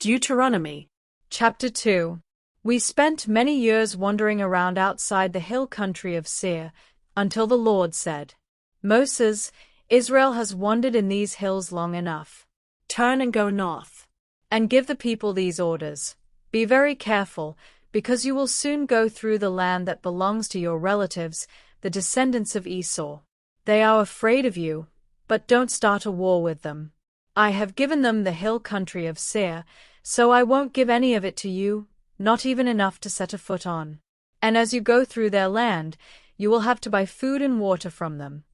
Deuteronomy. Chapter 2. We spent many years wandering around outside the hill country of Seir, until the Lord said, Moses, Israel has wandered in these hills long enough. Turn and go north. And give the people these orders. Be very careful, because you will soon go through the land that belongs to your relatives, the descendants of Esau. They are afraid of you, but don't start a war with them. I have given them the hill country of Seir, so I won't give any of it to you, not even enough to set a foot on. And as you go through their land, you will have to buy food and water from them.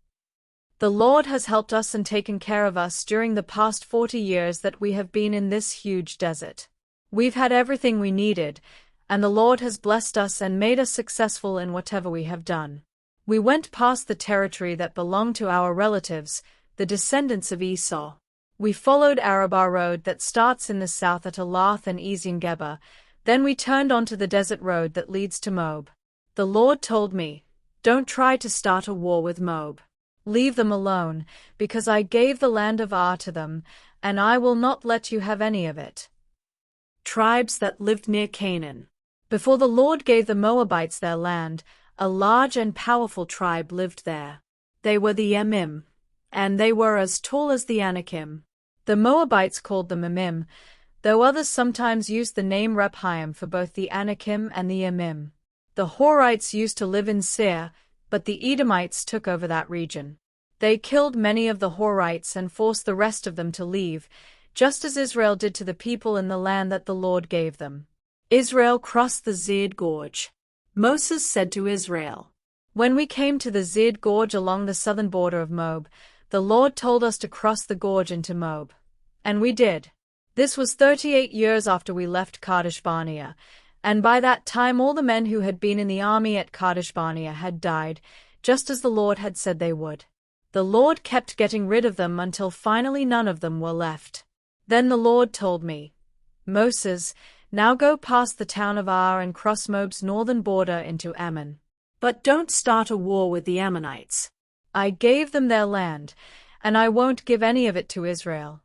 The Lord has helped us and taken care of us during the past 40 years that we have been in this huge desert. We've had everything we needed, and the Lord has blessed us and made us successful in whatever we have done. We went past the territory that belonged to our relatives, the descendants of Esau. We followed Arabah road that starts in the south at Elath and Ezion-Geber, then we turned onto the desert road that leads to Moab. The Lord told me, don't try to start a war with Moab. Leave them alone, because I gave the land of Ar to them, and I will not let you have any of it. Tribes that lived near Canaan. Before the Lord gave the Moabites their land, a large and powerful tribe lived there. They were the Emim, and they were as tall as the Anakim. The Moabites called them Emim, though others sometimes used the name Rephaim for both the Anakim and the Emim. The Horites used to live in Seir, but the Edomites took over that region. They killed many of the Horites and forced the rest of them to leave, just as Israel did to the people in the land that the Lord gave them. Israel crossed the Zid Gorge. Moses said to Israel, When we came to the Zid Gorge along the southern border of Moab, the Lord told us to cross the gorge into Moab. And we did. This was 38 years after we left Kadesh Barnea, and by that time all the men who had been in the army at Kadesh Barnea had died, just as the Lord had said they would. The Lord kept getting rid of them until finally none of them were left. Then the Lord told me, Moses, now go past the town of Ar and cross Moab's northern border into Ammon. But don't start a war with the Ammonites. I gave them their land, and I won't give any of it to Israel.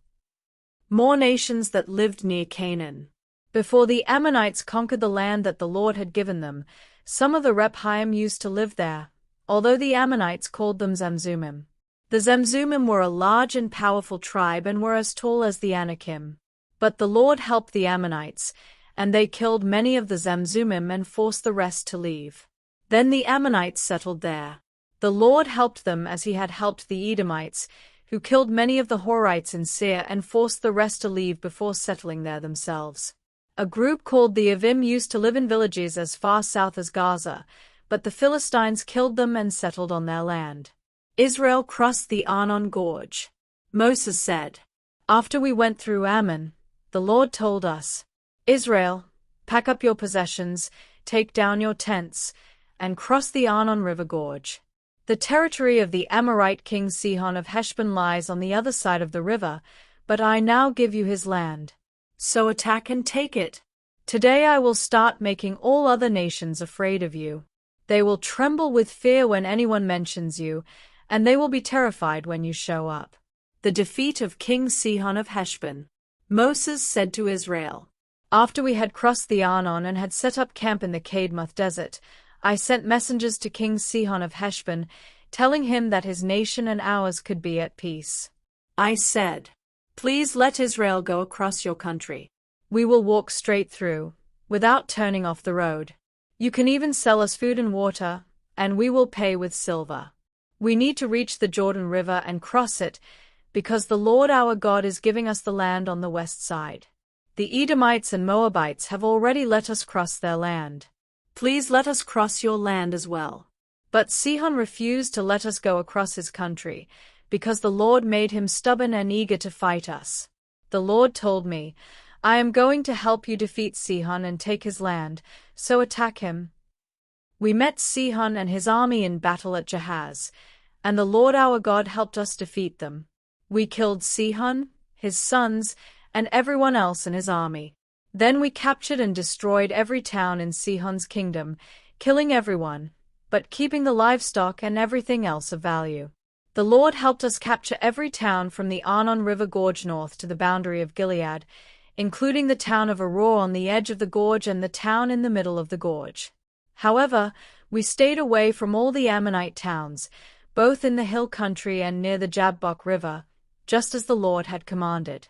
More nations that lived near Canaan. Before the Ammonites conquered the land that the Lord had given them, some of the Rephaim used to live there, although the Ammonites called them Zamzummim. The Zamzummim were a large and powerful tribe and were as tall as the Anakim. But the Lord helped the Ammonites, and they killed many of the Zamzummim and forced the rest to leave. Then the Ammonites settled there. The Lord helped them as he had helped the Edomites, who killed many of the Horites in Seir and forced the rest to leave before settling there themselves. A group called the Avim used to live in villages as far south as Gaza, but the Philistines killed them and settled on their land. Israel crossed the Arnon Gorge. Moses said, After we went through Ammon, the Lord told us, Israel, pack up your possessions, take down your tents, and cross the Arnon River Gorge. The territory of the Amorite king Sihon of Heshbon lies on the other side of the river, but I now give you his land. So attack and take it. Today I will start making all other nations afraid of you. They will tremble with fear when anyone mentions you, and they will be terrified when you show up. The defeat of King Sihon of Heshbon. Moses said to Israel, After we had crossed the Arnon and had set up camp in the Kadmoth desert, I sent messengers to King Sihon of Heshbon, telling him that his nation and ours could be at peace. I said, Please let Israel go across your country. We will walk straight through, without turning off the road. You can even sell us food and water, and we will pay with silver. We need to reach the Jordan River and cross it, because the Lord our God is giving us the land on the west side. The Edomites and Moabites have already let us cross their land. Please let us cross your land as well. But Sihon refused to let us go across his country, because the Lord made him stubborn and eager to fight us. The Lord told me, I am going to help you defeat Sihon and take his land, so attack him. We met Sihon and his army in battle at Jahaz, and the Lord our God helped us defeat them. We killed Sihon, his sons, and everyone else in his army. Then we captured and destroyed every town in Sihon's kingdom, killing everyone, but keeping the livestock and everything else of value. The Lord helped us capture every town from the Arnon River Gorge north to the boundary of Gilead, including the town of Auror on the edge of the gorge and the town in the middle of the gorge. However, we stayed away from all the Ammonite towns, both in the hill country and near the Jabbok River, just as the Lord had commanded.